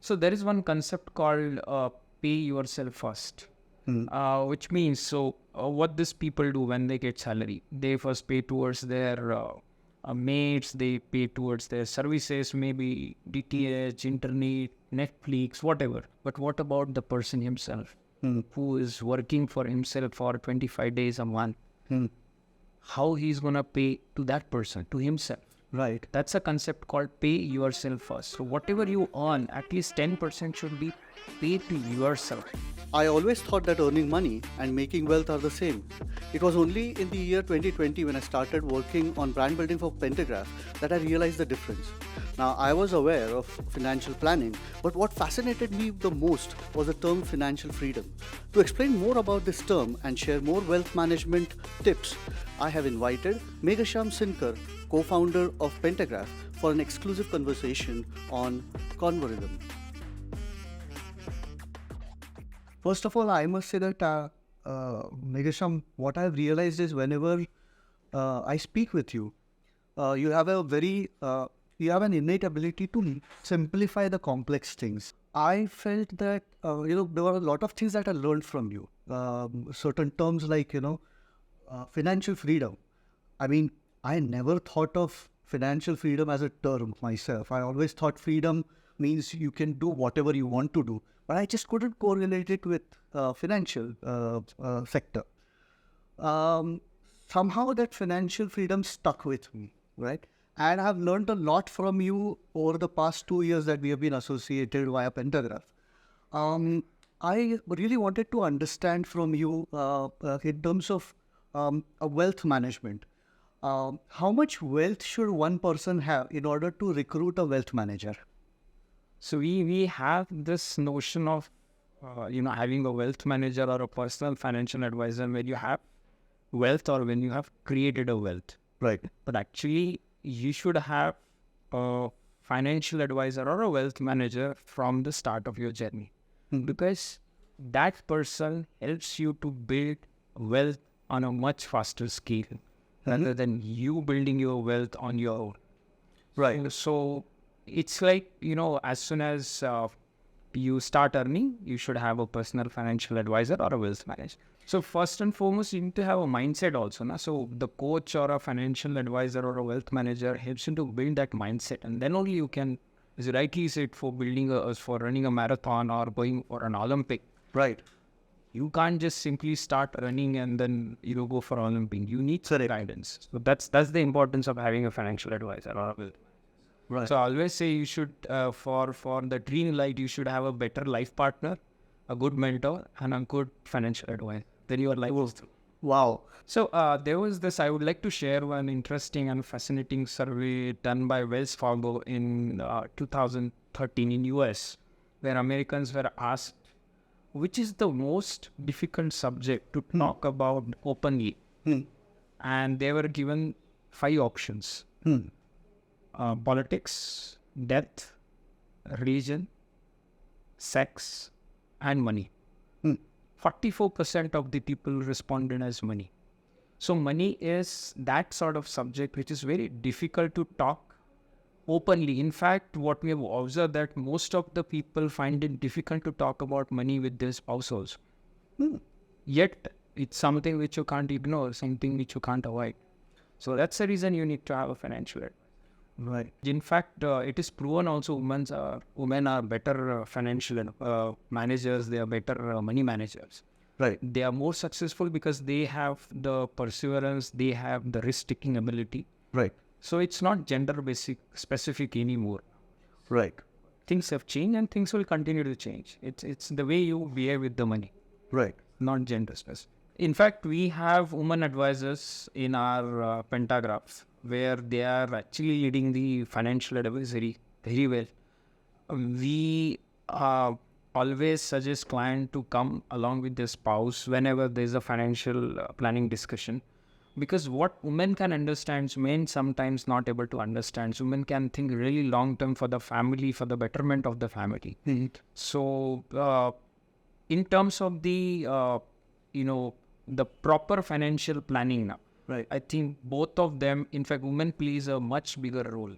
So there is one concept called pay yourself first, which means what these people do when they get salary, they first pay towards their mates, they pay towards their services, maybe DTH, internet, Netflix, whatever. But what about the person himself who is working for himself for 25 days a month? How he's going to pay to that person, to himself? Right. That's a concept called pay yourself first. So whatever you earn, at least 10% should be paid to yourself. I always thought that earning money and making wealth are the same. It was only in the year 2020 when I started working on brand building for Pentagraph that I realized the difference. Now, I was aware of financial planning, but what fascinated me the most was the term financial freedom. To explain more about this term and share more wealth management tips, I have invited Meghashyam Sinkar, co-founder of Pentagraph, for an exclusive conversation on Convorhythm. First of all, I must say that, Meghashyam, what I've realized is whenever I speak with you, you have you have an innate ability to simplify the complex things. I felt that, there were a lot of things that I learned from you. Certain terms like, financial freedom. I mean, I never thought of financial freedom as a term myself. I always thought freedom means you can do whatever you want to do. But I just couldn't correlate it with financial sector. Somehow that financial freedom stuck with me, right? And I've learned a lot from you over the past 2 years that we have been associated via Pentagraph. I really wanted to understand from you in terms of wealth management. How much wealth should one person have in order to recruit a wealth manager? So we have this notion of, having a wealth manager or a personal financial advisor when you have wealth or when you have created a wealth. Right. But actually, you should have a financial advisor or a wealth manager from the start of your journey. Because that person helps you to build wealth on a much faster scale rather than you building your wealth on your own. Right. So it's like, as soon as you start earning, you should have a personal financial advisor or a wealth manager. So first and foremost, you need to have a mindset also. Na? So the coach or a financial advisor or a wealth manager helps you to build that mindset. And then only you can, as you rightly said, for for running a marathon or going for an Olympic. Right. You can't just simply start running and then go for Olympic. You need guidance. So that's the importance of having a financial advisor or a wealth. Right. So I always say you should, for the dream light, you should have a better life partner, a good mentor, and a good financial advisor. Then your life goes through. Wow. So there was this, I would like to share one interesting and fascinating survey done by Wells Fargo in 2013 in US, where Americans were asked, which is the most difficult subject to talk about openly? And they were given 5 options. Politics, death, religion, sex, and money. 44% of the people responded as money. So money is that sort of subject which is very difficult to talk openly. In fact, what we have observed that most of the people find it difficult to talk about money with their spouse also. Yet, it's something which you can't ignore, something which you can't avoid. So that's the reason you need to have a financial advisor. Right. In fact, it is proven also women are better financial managers, they are better money managers. Right. They are more successful because they have the perseverance, they have the risk-taking ability. Right. So it's not specific anymore. Right. Things have changed and things will continue to change. It's the way you behave with the money. Right. Not gender specific. In fact, we have women advisors in our Pentagraphs where they are actually leading the financial advisory very well. We always suggest client to come along with their spouse whenever there is a financial planning discussion. Because what women can understand, men sometimes not able to understand. Women can think really long term for the family, for the betterment of the family. So in terms of the, the proper financial planning now, Right. I think both of them, in fact, women plays a much bigger role.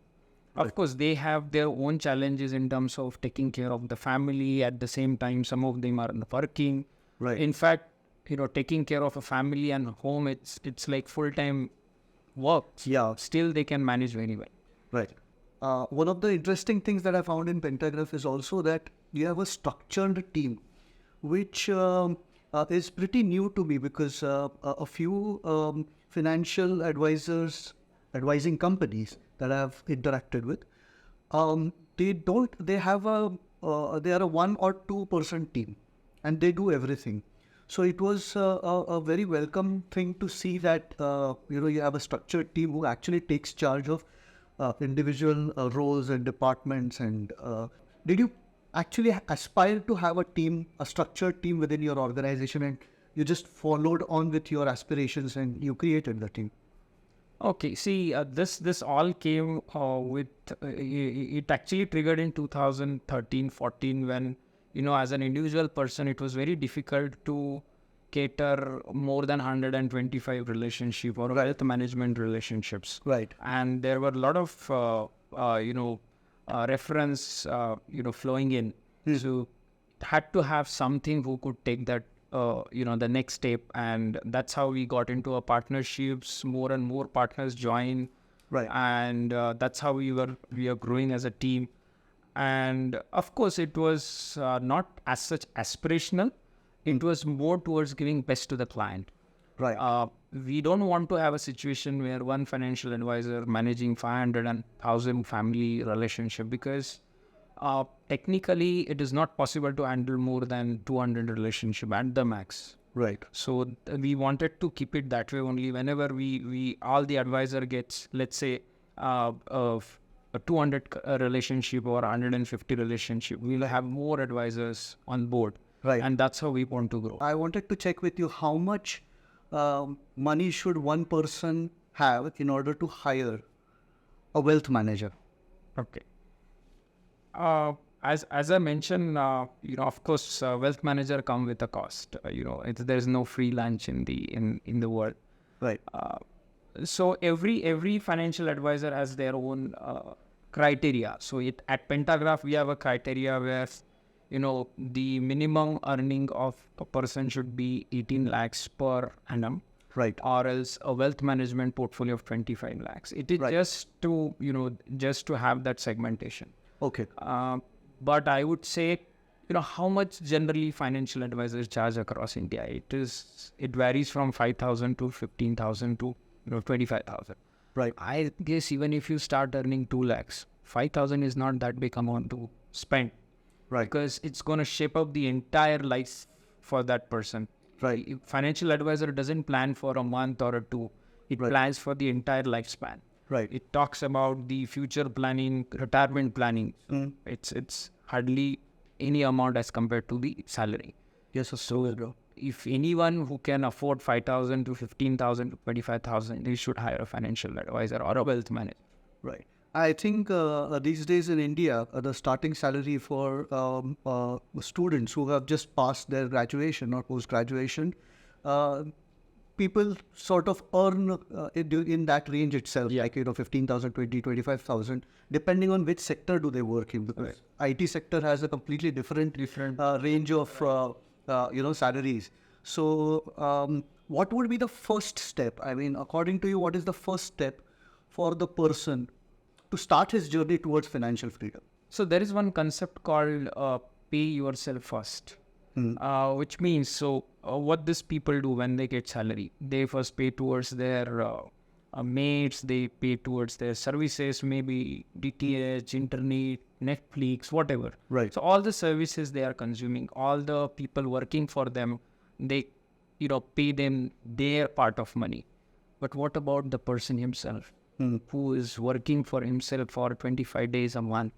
Of course, they have their own challenges in terms of taking care of the family. At the same time, some of them are working. Right. In fact, taking care of a family and home, it's like full-time work. Yeah. Still, they can manage very well. Right. One of the interesting things that I found in Pentagraph is also that you have a structured team, which is pretty new to me because a few financial advising companies that I've interacted with, they are a 1 or 2% team and they do everything. So it was a very welcome thing to see that, you have a structured team who actually takes charge of individual roles and departments. And did you actually aspire to have a structured team within your organization, and you just followed on with your aspirations and you created the team? Okay, see, this all came with, it actually triggered in 2013-14 when, as an individual person, it was very difficult to cater more than 125 relationship or wealth management relationships. Right. And there were a lot of, reference, flowing in. So it had to have something who could take that, the next step. And that's how we got into our partnerships. More and more partners join. Right. And that's how we are growing as a team. And of course, it was not as such aspirational. It was more towards giving best to the client. Right. We don't want to have a situation where one financial advisor managing 500 and 1,000 family relationship, because technically it is not possible to handle more than 200 relationship at the max. Right. So we wanted to keep it that way only. Whenever we all the advisor gets, let's say, a 200 relationship or 150 relationship, we'll have more advisors on board. Right. And that's how we want to grow. I wanted to check with you, how much money should one person have in order to hire a wealth manager? Okay. As I mentioned, of course, wealth manager come with a cost. There's no free lunch in the world. Right. So every financial advisor has their own criteria. So at Pentagraph we have a criteria where the minimum earning of a person should be 18 lakhs per annum. Right. Or else a wealth management portfolio of 25 lakhs. It is Right. just to have that segmentation. Okay. But I would say, how much generally financial advisors charge across India? It varies from 5,000 to 15,000 to 25,000. Right. I guess even if you start earning 2 lakhs, 5,000 is not that big amount to spend. Right. Because it's going to shape up the entire life for that person. Right. Financial advisor doesn't plan for a month or a two. It Right. plans for the entire lifespan. Right. It talks about the future planning, retirement planning. It's hardly any amount as compared to the salary. Yes, So if anyone who can afford 5,000 to 15,000 to 25,000, they should hire a financial advisor or a wealth manager. Right. I think these days in India, the starting salary for students who have just passed their graduation or post-graduation, people sort of earn in that range itself, Yeah. like 15,000, 20, 25,000, depending on which sector do they work in. Because IT sector has a completely different range of salaries. So what would be the first step? I mean, according to you, what is the first step for the person to start his journey towards financial freedom? So there is one concept called pay yourself first, which means, what these people do when they get salary, they first pay towards their mates, they pay towards their services, maybe DTH, internet, Netflix, whatever. Right. So all the services they are consuming, all the people working for them, they pay them their part of money. But what about the person himself? Who is working for himself for 25 days a month?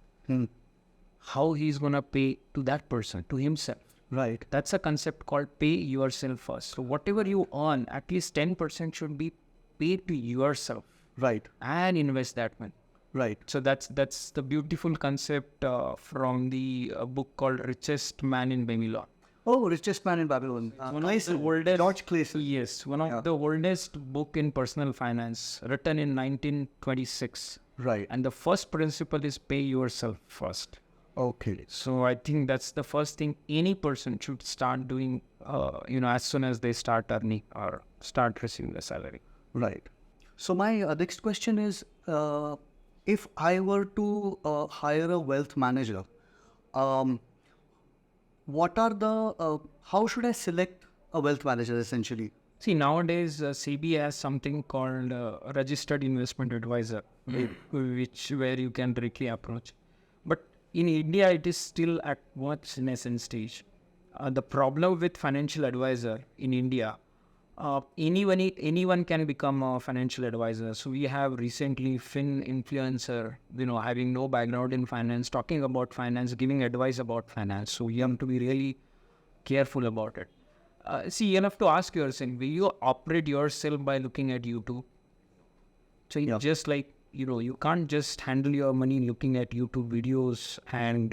How he's going to pay to that person, to himself? Right. That's a concept called pay yourself first. So whatever you earn, at least 10% should be paid to yourself. Right. And invest that money. Right. So that's the beautiful concept from the book called Richest Man in Babylon. Oh, Richest Man in Babylon. One of the oldest, George Clayson. Yes, one of the oldest book in personal finance, written in 1926. Right. And the first principle is pay yourself first. Okay. So I think that's the first thing any person should start doing, as soon as they start earning or start receiving a salary. Right. So my next question is, if I were to hire a wealth manager, how should I select a wealth manager essentially? See, nowadays SEBI has something called registered investment advisor, where you can directly approach. But in India, it is still at much nascent stage. The problem with financial advisor in India, anyone can become a financial advisor. So we have recently Fin influencer, having no background in finance, talking about finance, giving advice about finance. So you have to be really careful about it. See, you have to ask yourself, will you operate yourself by looking at YouTube? So it's just like, you can't just handle your money looking at YouTube videos and,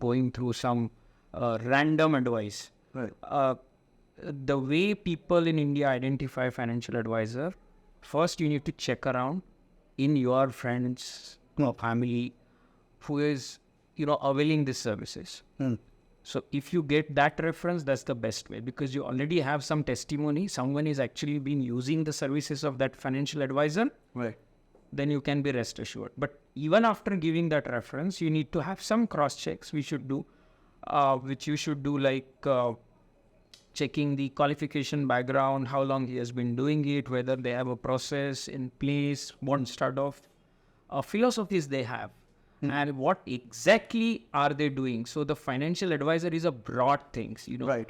going through some random advice. Right. The way people in India identify financial advisor, first you need to check around in your friends or family who is, availing these services. So if you get that reference, that's the best way, because you already have some testimony. Someone is actually been using the services of that financial advisor. Right. Then you can be rest assured. But even after giving that reference, you need to have some cross checks which you should do, like checking the qualification background, how long he has been doing it, whether they have a process in place, what sort of philosophies they have. And what exactly are they doing? So the financial advisor is a broad things, Right.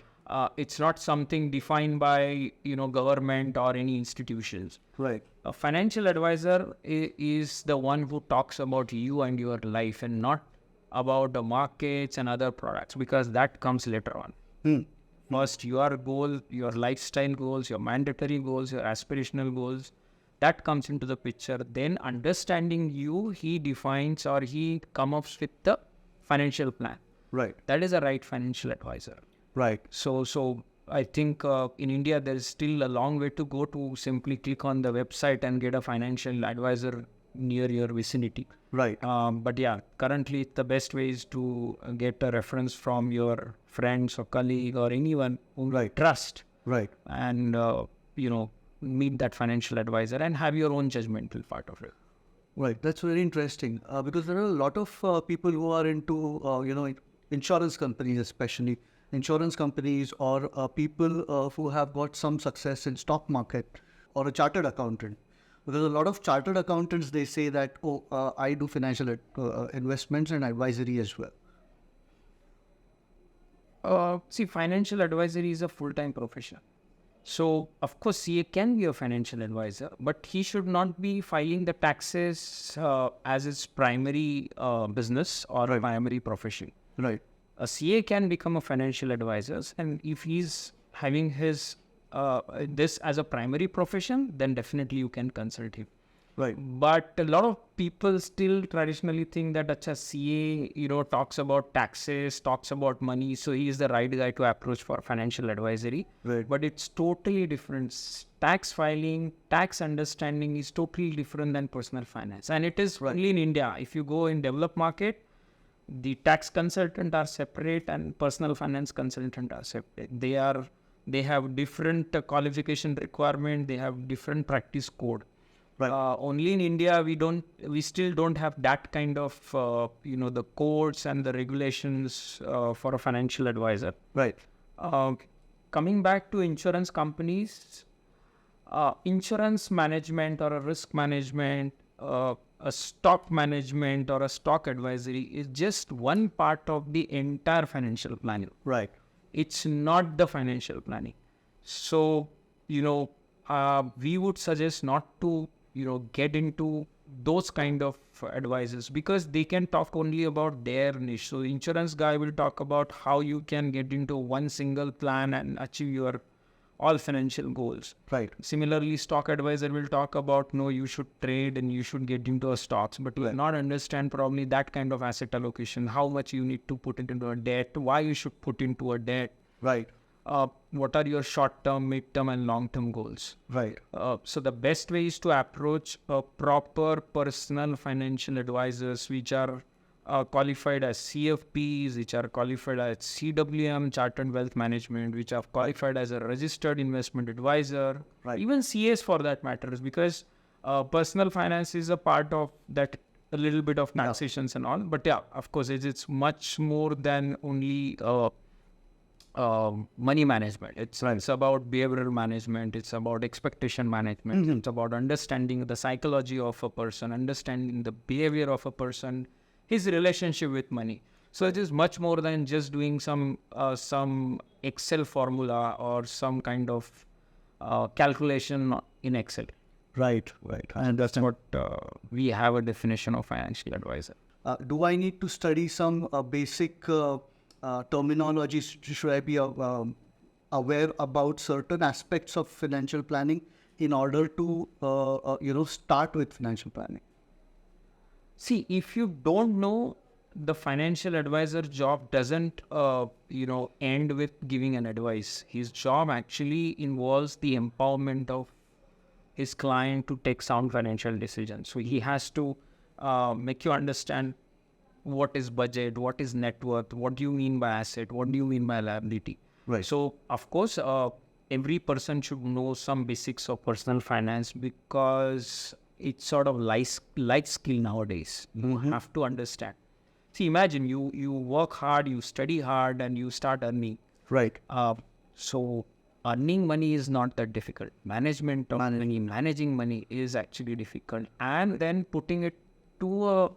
It's not something defined by, government or any institutions. Right. A financial advisor is the one who talks about you and your life, and not about the markets and other products, because that comes later on. First, your goal, your lifestyle goals, your mandatory goals, your aspirational goals, that comes into the picture. Then understanding you, he defines or he comes up with the financial plan. Right. That is a right financial advisor. Right. So I think in India, there is still a long way to go to simply click on the website and get a financial advisor near your vicinity. Right. But yeah, currently the best way is to get a reference from your friends or colleague or anyone whom you trust. Right. And, meet that financial advisor and have your own judgmental part of it. Right. That's very interesting, because there are a lot of people who are into, insurance companies, especially insurance companies, or people who have got some success in stock market, or a chartered accountant. Because a lot of chartered accountants, they say that, I do financial investments and advisory as well. See, financial advisory is a full-time profession. So, of course, CA can be a financial advisor, but he should not be filing the taxes as his primary business or primary profession. Right. A CA can become a financial advisor, and if he's having his this as a primary profession, then definitely you can consult him. Right. But a lot of people still traditionally think that CA, talks about taxes, talks about money, so he is the right guy to approach for financial advisory. Right. But it's totally different. Tax filing, tax understanding is totally different than personal finance. And it is only in India. If you go in developed market, the tax consultant are separate and personal finance consultant are separate. They have different qualification requirement. They have different practice code. Right. Only in India, we still don't have that kind of, the codes and the regulations for a financial advisor. Right. Coming back to insurance companies, insurance management or a risk management, a stock management or a stock advisory is just one part of the entire financial planning. Right. It's not the financial planning. So, we would suggest not to, get into those kind of advisors, because they can talk only about their niche. So insurance guy will talk about how you can get into one single plan and achieve your all financial goals. Right. Similarly, stock advisor will talk about, no, you should trade and you should get into a stocks, but will not understand probably that kind of asset allocation, how much you need to put it into a debt, why you should put into a debt. Right. what are your short-term, mid-term, and long-term goals. Right. So the best way is to approach a proper personal financial advisors, which are qualified as CFPs, which are qualified as CWM, Chartered Wealth Management, which are qualified as a registered investment advisor, Right. even CAs for that matters, because personal finance is a part of that, a little bit of taxations and all. But yeah, of course, it's much more than only money management. It's about behavioral management. It's about expectation management. It's about understanding the psychology of a person, understanding the behavior of a person, his relationship with money. So it is much more than just doing some Excel formula or some kind of calculation in Excel. Right. I understand. What we have a definition of financial advisor. Do I need to study some basic terminology? Should I be aware about certain aspects of financial planning in order to start with financial planning? See, if you don't know, the financial advisor job doesn't end with giving an advice. His job actually involves the empowerment of his client to take sound financial decisions. So he has to make you understand what is budget, what is net worth, what do you mean by asset, what do you mean by liability. Right. So of course, every person should know some basics of personal finance, because it's sort of light skill nowadays. You have to understand. See, imagine you work hard, you study hard, and you start earning. Right. So earning money is not that difficult. Management of money, managing money is actually difficult. And then putting it to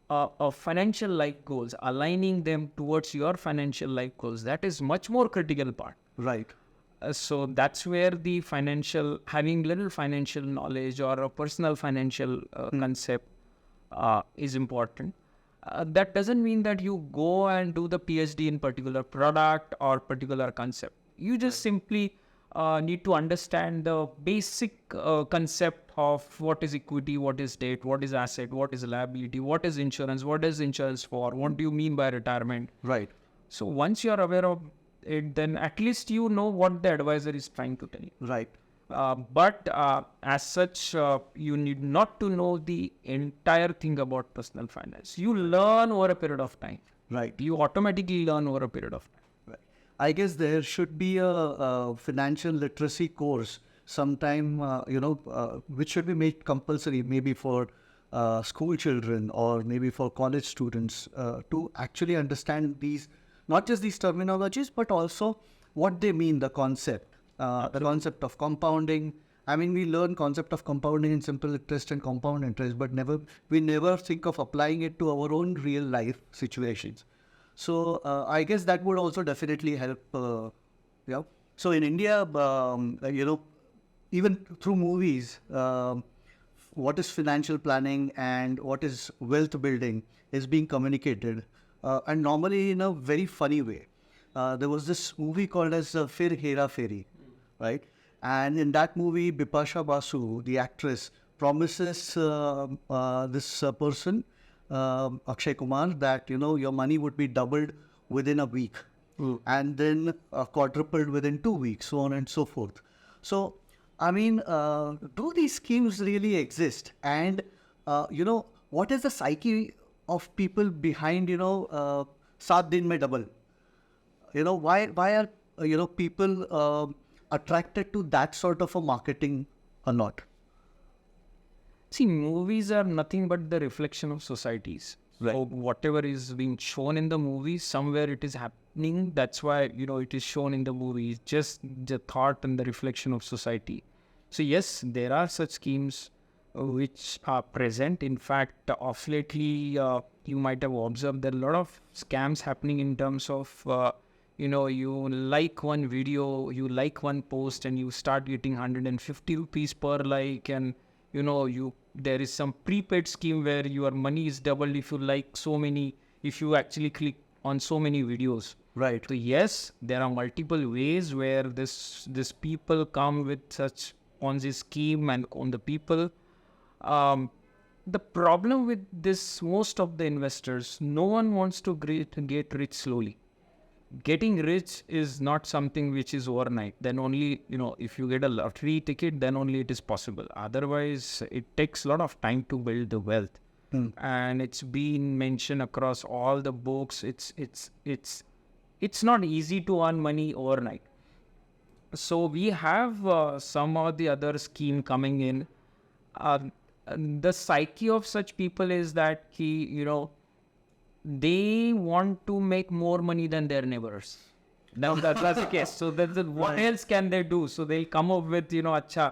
a financial life goals, aligning them towards your financial life goals, that is much more critical part. Right. So that's where the having little financial knowledge or a personal financial concept is important. That doesn't mean that you go and do the PhD in particular product or particular concept. You just simply need to understand the basic concept of what is equity, what is debt, what is asset, what is liability, what is insurance for, what do you mean by retirement. Right. So once you are aware of it, then at least you know what the advisor is trying to tell you. Right. But as such, you need not to know the entire thing about personal finance. You learn over a period of time. Right. You automatically learn over a period of time. Right. I guess there should be a financial literacy course sometime, which should be made compulsory, maybe for school children or maybe for college students to actually understand these, not just these terminologies, but also what they mean, the concept. The concept of compounding. I mean, we learn concept of compounding in simple interest and compound interest, but we never think of applying it to our own real life situations. So I guess that would also definitely help. So in India, even through movies, what is financial planning and what is wealth building is being communicated, and normally in a very funny way. There was this movie called as Fir Hera Fairy, right? And in that movie, Bipasha Basu, the actress, promises this person, Akshay Kumar, that, your money would be doubled within a week and then quadrupled within 2 weeks, so on and so forth. So, I mean, do these schemes really exist? And, what is the psyche of people behind, Saat Din Mein Double? Why are, people attracted to that sort of a marketing or not? See, movies are nothing but the reflection of societies. Right. So whatever is being shown in the movie, somewhere it is happening. That's why, it is shown in the movie. Just the thought and the reflection of society. So yes, there are such schemes which are present. In fact, of lately, you might have observed there are a lot of scams happening in terms of, you like one video, you like one post, and you start getting 150 rupees per like, and there is some prepaid scheme where your money is doubled if you actually click on so many videos. Right. So yes, there are multiple ways where this people come with such Ponzi scheme and on the people. The problem with this, most of the investors, no one wants to get rich slowly. getting rich is not something which is overnight. Then only, if you get a lottery ticket, then only it is possible. Otherwise, it takes a lot of time to build the wealth. And it's been mentioned across all the books. It's not easy to earn money overnight. So we have some of the other scheme coming in. The psyche of such people is that they want to make more money than their neighbors. That's the case. So what else can they do? So they'll come up with, acha.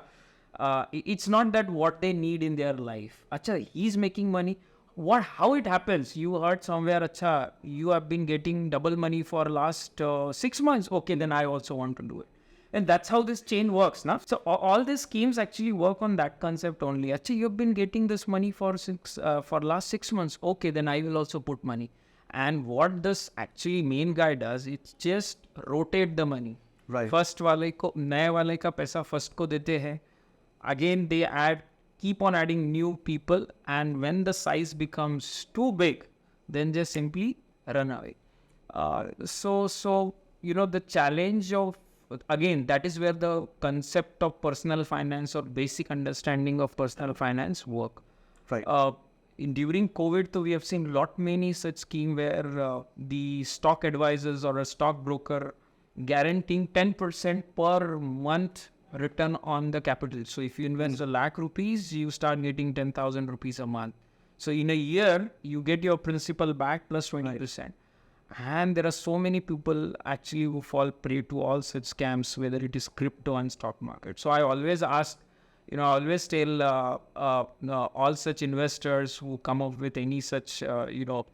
It's not that what they need in their life. Acha, he's making money. How it happens? You heard somewhere, acha, you have been getting double money for last 6 months. Okay, then I also want to do it. And that's how this chain works, na? So all these schemes actually work on that concept only. Actually, you've been getting this money for last 6 months. Okay, then I will also put money. And what this actually main guy does, it's just rotate the money. Right. First वाले को नए वाले का पैसा first को देते हैं. Again, they keep on adding new people, and when the size becomes too big, then just simply run away. So the challenge of, again, that is where the concept of personal finance or basic understanding of personal finance work. Right. During COVID, we have seen many such scheme where the stock advisors or a stockbroker guaranteeing 10% per month return on the capital. So if you invest a lakh rupees, you start getting 10,000 rupees a month. So in a year, you get your principal back plus 20%. And there are so many people actually who fall prey to all such scams, whether it is crypto and stock market. So I always ask, I always tell all such investors who come up with any such, inquiry.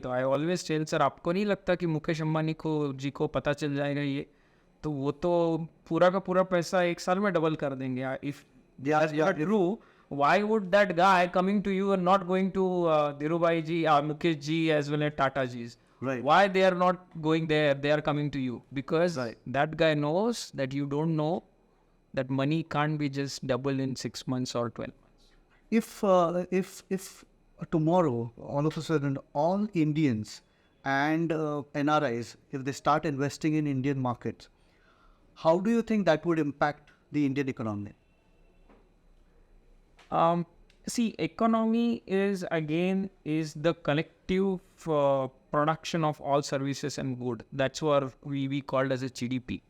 So I always tell, sir, आपको नहीं लगता कि मुकेश अंबानी जी को पता चल जाएगा ये? तो वो तो पूरा का पूरा पैसा एक साल में डबल कर देंगे. If that's not true, why would that guy coming to you and not going to Dhirubhai ji, Mukesh ji as well as Tata ji's? Right. Why they are not going there? They are coming to you because that guy knows that you don't know that money can't be just double in 6 months or 12 months. If tomorrow all of a sudden all Indians and NRIs, if they start investing in Indian markets, how do you think that would impact the Indian economy? See, economy is the collective production of all services and good. That's what we called as a GDP.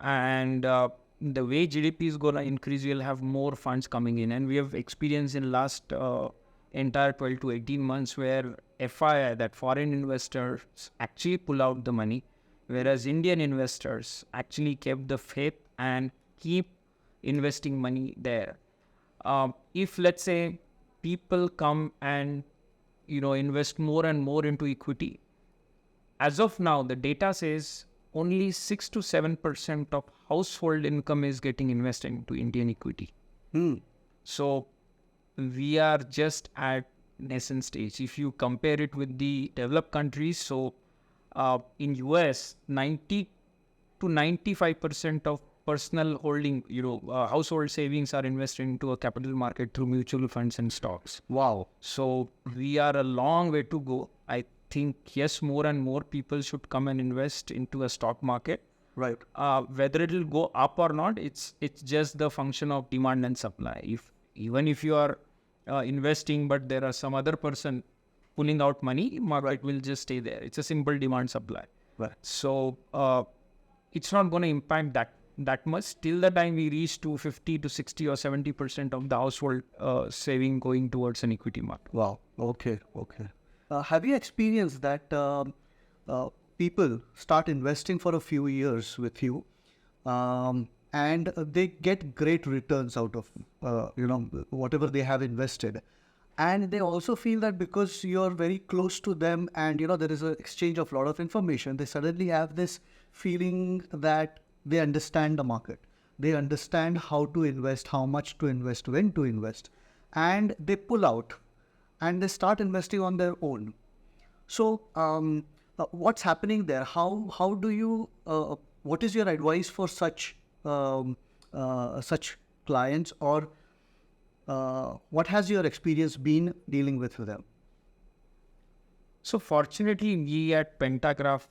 And the way GDP is going to increase, we'll have more funds coming in. And we have experienced in last entire 12 to 18 months where FII, that foreign investors, actually pull out the money, whereas Indian investors actually kept the faith and keep investing money there. If, let's say, people come and, invest more and more into equity, as of now, the data says only 6 to 7% of household income is getting invested into Indian equity. So we are just at nascent stage. If you compare it with the developed countries, so in US, 90 to 95% of personal holding, household savings are invested into a capital market through mutual funds and stocks. Wow. So we are a long way to go. I think, yes, more and more people should come and invest into a stock market. Right. Whether it will go up or not, it's just the function of demand and supply. Even if you are investing, but there are some other person pulling out money, market will just stay there. It's a simple demand supply. Right. So it's not going to impact that much till the time we reach to 50 to 60 or 70% of the household saving going towards an equity market. Wow. Okay. Have you experienced that people start investing for a few years with you and they get great returns out of whatever they have invested, and they also feel that because you're very close to them and there is an exchange of a lot of information, they suddenly have this feeling that they understand the market, they understand how to invest, how much to invest, when to invest, and they pull out and they start investing on their own. So what's happening there? How do you what is your advice for such clients, or what has your experience been dealing with them? So fortunately, we at Pentagraph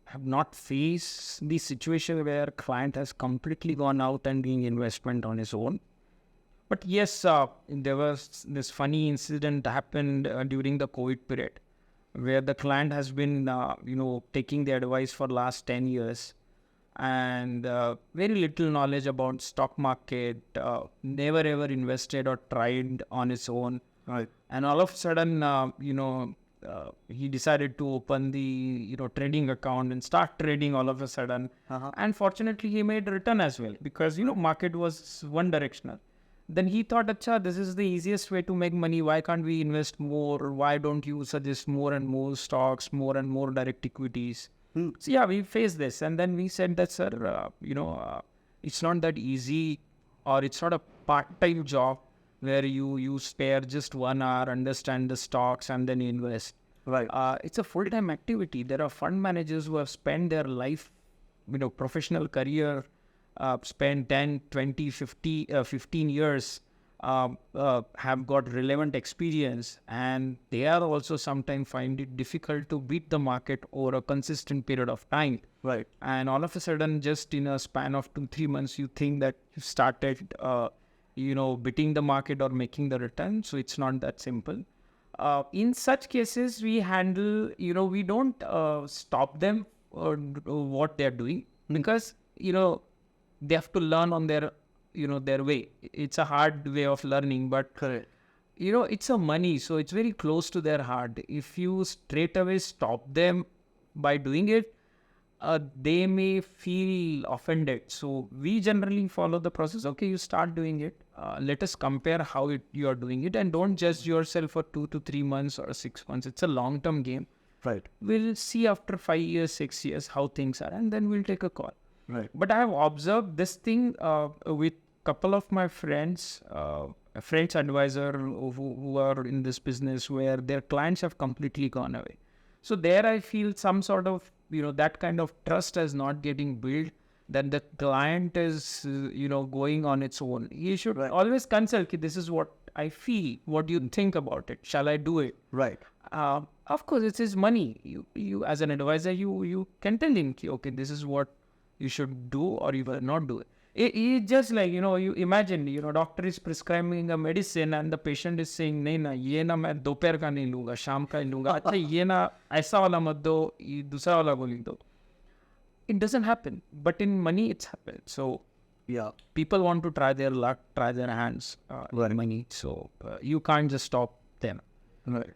have not faced the situation where client has completely gone out and doing investment on his own. But yes, there was this funny incident happened during the COVID period, where the client has been, taking the advice for last 10 years, and very little knowledge about stock market, never ever invested or tried on his own. Right. And all of a sudden, he decided to open the trading account and start trading all of a sudden. And fortunately, he made return as well, because market was one directional. Then he thought, "Acha, this is the easiest way to make money. Why can't we invest more? Why don't you suggest more and more stocks, more and more direct equities?" So yeah, we faced this, and then we said that, "Sir, it's not that easy, or it's not a part-time job where you spare just 1 hour, understand the stocks, and then invest. Right. It's a full-time activity. There are fund managers who have spent their life, professional career, spent 10, 20, 50, 15 years, have got relevant experience, and they are also sometimes find it difficult to beat the market over a consistent period of time. Right. And all of a sudden, just in a span of 2-3 months, you think that you started beating the market or making the return. So it's not that simple. In such cases, we handle, we don't stop them or what they're doing, because, they have to learn on their, their way. It's a hard way of learning, but Correct. it's a money, so it's very close to their heart. If you straight away stop them by doing it, they may feel offended. So we generally follow the process. Okay, you start doing it. Let us compare how you are doing it, and don't judge yourself for 2 to 3 months or 6 months. It's a long-term game. Right. We'll see after 5 years, 6 years how things are, and then we'll take a call. Right. But I have observed this thing with couple of my friends, French advisor who are in this business, where their clients have completely gone away. So there I feel some sort of, that kind of trust is not getting built, that the client is, going on its own. He should always consult, this is what I feel. What do you think about it? Shall I do it? Right. Of course, it's his money. You as an advisor, you can tell him, okay, this is what you should do, or you will not do it. It's just like, you imagine, doctor is prescribing a medicine and the patient is saying, "नहीं ना, ये ना मैं दोपहर का नहीं लूँगा, शाम का ही लूँगा. अच्छा, ये ना ऐसा वाला मत दो, ये दूसरा वाला गोली दो." It doesn't happen, but in money it's happened. So Yeah. people want to try their luck, try their hands in money. So you can't just stop them. Right.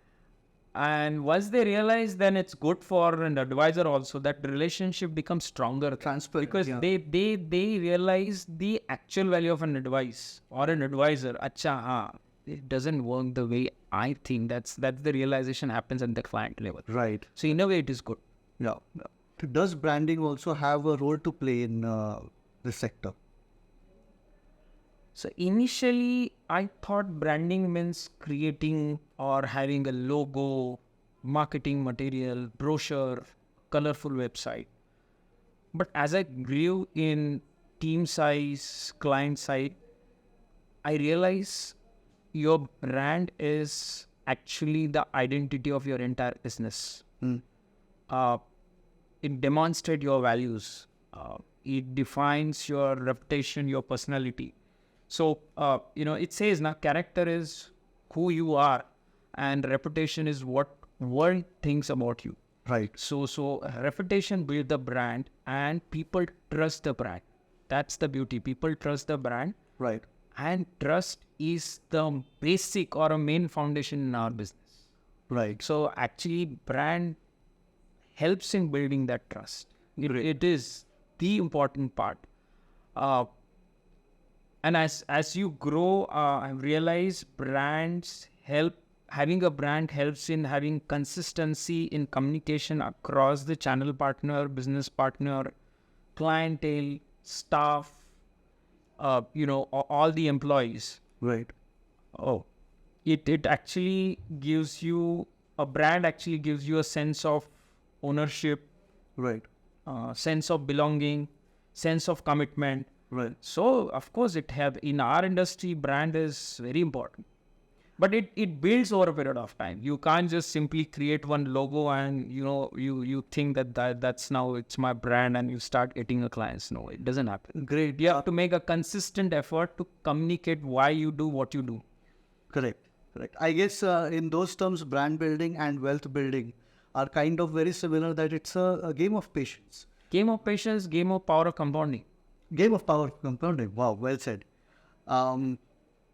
And once they realize, then it's good for an advisor also, that relationship becomes stronger. Transparent, Because yeah. they realize the actual value of an advice or an advisor. Acha, it doesn't work the way I think. That's the realization happens at the client level. Right. So in a way, it is good. Yeah. Does branding also have a role to play in this sector? So initially, I thought branding means creating or having a logo, marketing material, brochure, colorful website. But as I grew in team size, client side, I realized your brand is actually the identity of your entire business. It demonstrates your values. It defines your reputation, your personality. So, it says now character is who you are, and reputation is what world thinks about you. Right. So reputation builds the brand, and people trust the brand. That's the beauty. People trust the brand. Right. And trust is the basic or a main foundation in our business. Right. So actually, brand helps in building that trust. It is the important part. And as you grow, I realize having a brand helps in having consistency in communication across the channel partner, business partner, clientele, staff, all the employees. Right. It actually gives you, a brand actually gives you a sense of ownership, Right. sense of belonging, sense of commitment. Right. So, of course, in our industry, brand is very important. But it builds over a period of time. You can't just simply create one logo and you think that's now it's my brand and you start getting a clients. No, it doesn't happen. Great. You have to make a consistent effort to communicate why you do what you do. Correct. I guess in those terms, brand building and wealth building are kind of very similar, that it's a game of patience. Game of patience, game of power of compounding. Game of power compounding. Wow, well said.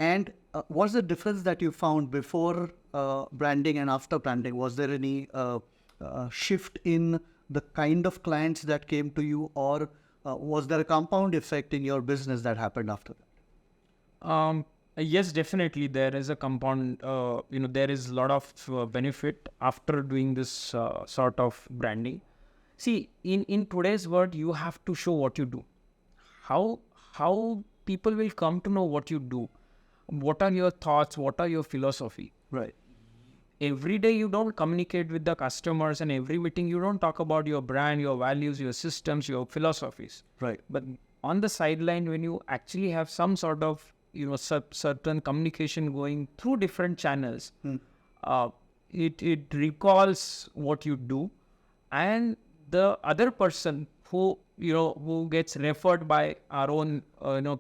And what's the difference that you found before branding and after branding? Was there any shift in the kind of clients that came to you, or was there a compound effect in your business that happened after that? Yes, definitely. There is a compound, there is a lot of benefit after doing this sort of branding. See, in today's world, you have to show what you do. How people will come to know what you do. What are your thoughts? What are your philosophy? Right. Every day you don't communicate with the customers, and every meeting you don't talk about your brand, your values, your systems, your philosophies. Right. But on the sideline, when you actually have some sort of certain communication going through different channels, it recalls what you do, and the other person who gets referred by our own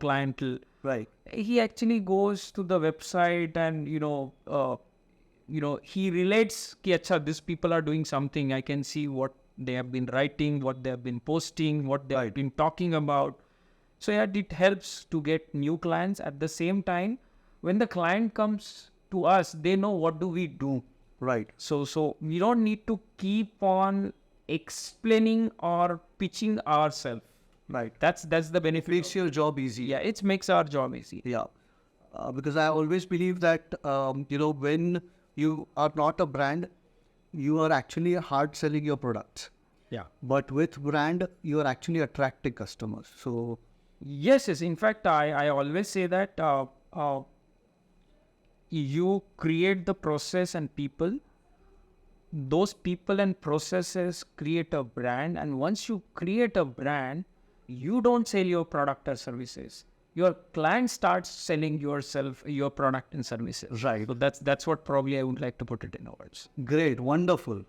clientele, Right. he actually goes to the website and he relates ki acha, these people are doing something. I can see what they have been writing, what they have been posting, what they have been talking about. So yeah, it helps to get new clients. At the same time, when the client comes to us, they know what do we do. Right. So we don't need to keep on explaining or pitching ourselves. Right. That's the benefit. Makes your job easy. Yeah, it makes our job easy. Yeah. Because I always believe that, when you are not a brand, you are actually hard selling your products. Yeah. But with brand, you are actually attracting customers. So Yes. In fact, I always say that you create the process and people. Those people and processes create a brand. And once you create a brand, you don't sell your product or services. Your client starts selling yourself, your product and services. Right. So that's what probably I would like to put it in words. great, wonderful.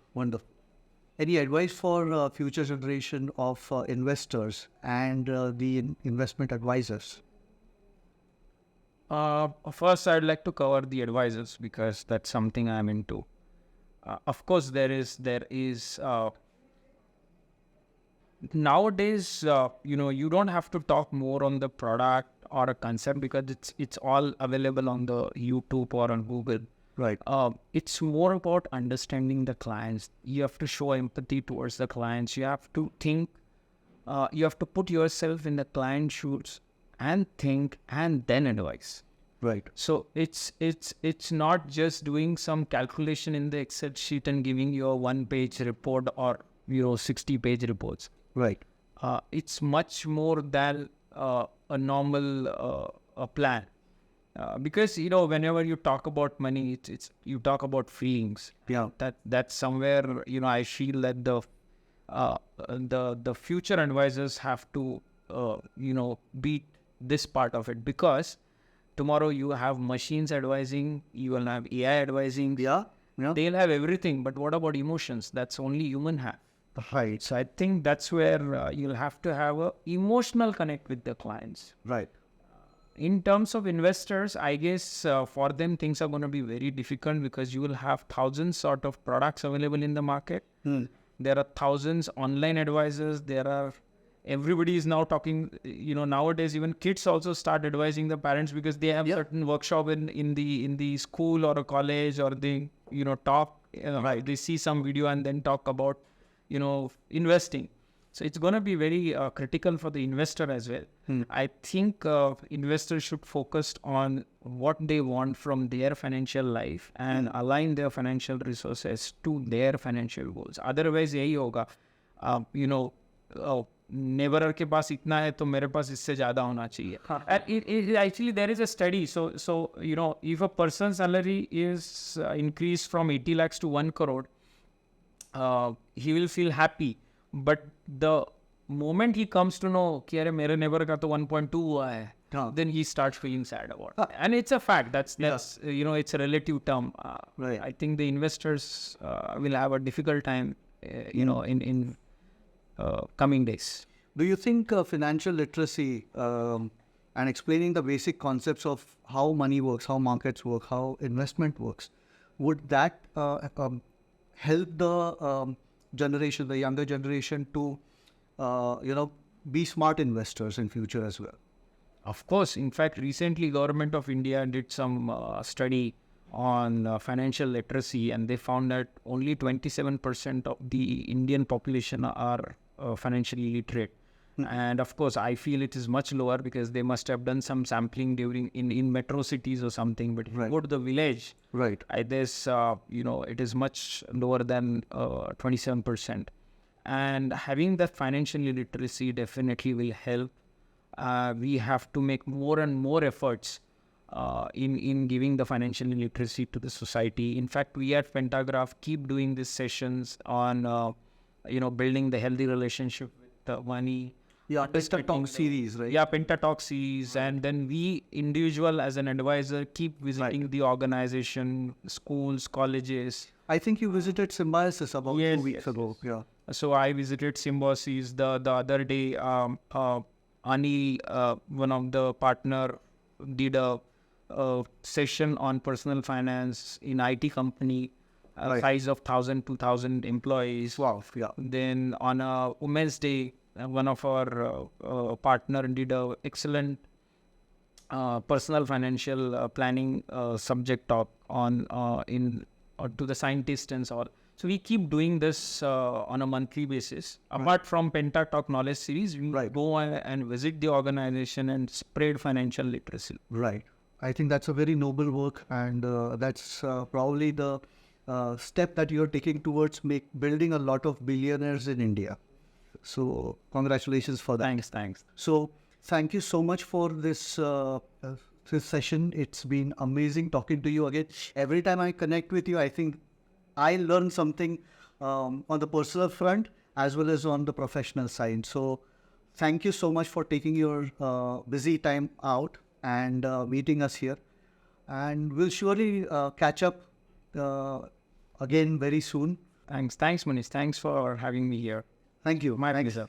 Any advice for future generation of investors and the investment advisors? First, I'd like to cover the advisors because that's something I'm into. Of course, there is nowadays, you don't have to talk more on the product or a concept because it's all available on the YouTube or on Google. Right. It's more about understanding the clients. You have to show empathy towards the clients. You have to think, you have to put yourself in the client's shoes and think and then advise. Right. So it's not just doing some calculation in the Excel sheet and giving you a 1-page report or 60-page reports. Right. It's much more than a normal plan. Because whenever you talk about money, it's you talk about feelings. Yeah. That's somewhere I feel that the future advisors have to beat this part of it, because tomorrow you have machines advising, you will have AI advising. Yeah. They'll have everything, but what about emotions? That's only human have. Right. So I think that's where you'll have to have a emotional connect with the clients. Right. In terms of investors, I guess for them things are going to be very difficult because you will have thousands sort of products available in the market. There are thousands online advisors. Everybody is now talking, nowadays even kids also start advising the parents because they have certain workshop in the school or a college, or they, talk, Right. they see some video and then talk about, investing. So it's going to be very critical for the investor as well. I think investors should focus on what they want from their financial life and align their financial resources to their financial goals. Otherwise, यही होगा, नेबरर के पास इतना है तो मेरे पास इससे ज़्यादा होना चाहिए. And actually there is a study. So if a person's salary is increased from 80 lakhs to 1 crore, he will feel happy. But the moment he comes to know कि अरे मेरे नेबर का तो 1.2 हुआ है, then he starts feeling sad about it. And it's a fact. That's it's a relative term. Right. I think the investors will have a difficult time, in coming days. Do you think financial literacy and explaining the basic concepts of how money works, how markets work, how investment works, would that help the the younger generation to, be smart investors in future as well? Of course. In fact, recently Government of India did some study on financial literacy, and they found that only 27% of the Indian population are financially literate. And of course, I feel it is much lower because they must have done some sampling in metro cities or something. But if you go to the village, Right. there's it is much lower than 27%. And having that financial literacy definitely will help. We have to make more and more efforts in giving the financial literacy to the society. In fact, we at Pentagraph keep doing these sessions on building the healthy relationship with the money. Yeah, Pentatalk series, right? Yeah, Pentatalk series. And then we, individual as an advisor, keep visiting the organization, schools, colleges. I think you visited Symbiosis about 2 weeks ago. Yeah. So I visited Symbiosis the other day. Anil, one of the partner, did a session on personal finance in IT company, size of 1,000, 2,000 employees. Wow. Yeah. Then on a Women's Day, one of our partner did a excellent personal financial planning subject talk on to the scientists and so on. So we keep doing this on a monthly basis. Apart from Pentatalk Knowledge Series, we go and visit the organization and spread financial literacy. Right. I think that's a very noble work, and that's probably the step that you're taking towards building a lot of billionaires in India. So congratulations for that. Thanks. So thank you so much for this session. It's been amazing talking to you again. Every time I connect with you, I think I learn something on the personal front as well as on the professional side. So thank you so much for taking your busy time out and meeting us here. And we'll surely catch up again very soon. Thanks, Manish. Thanks for having me here. Thank you. My pleasure.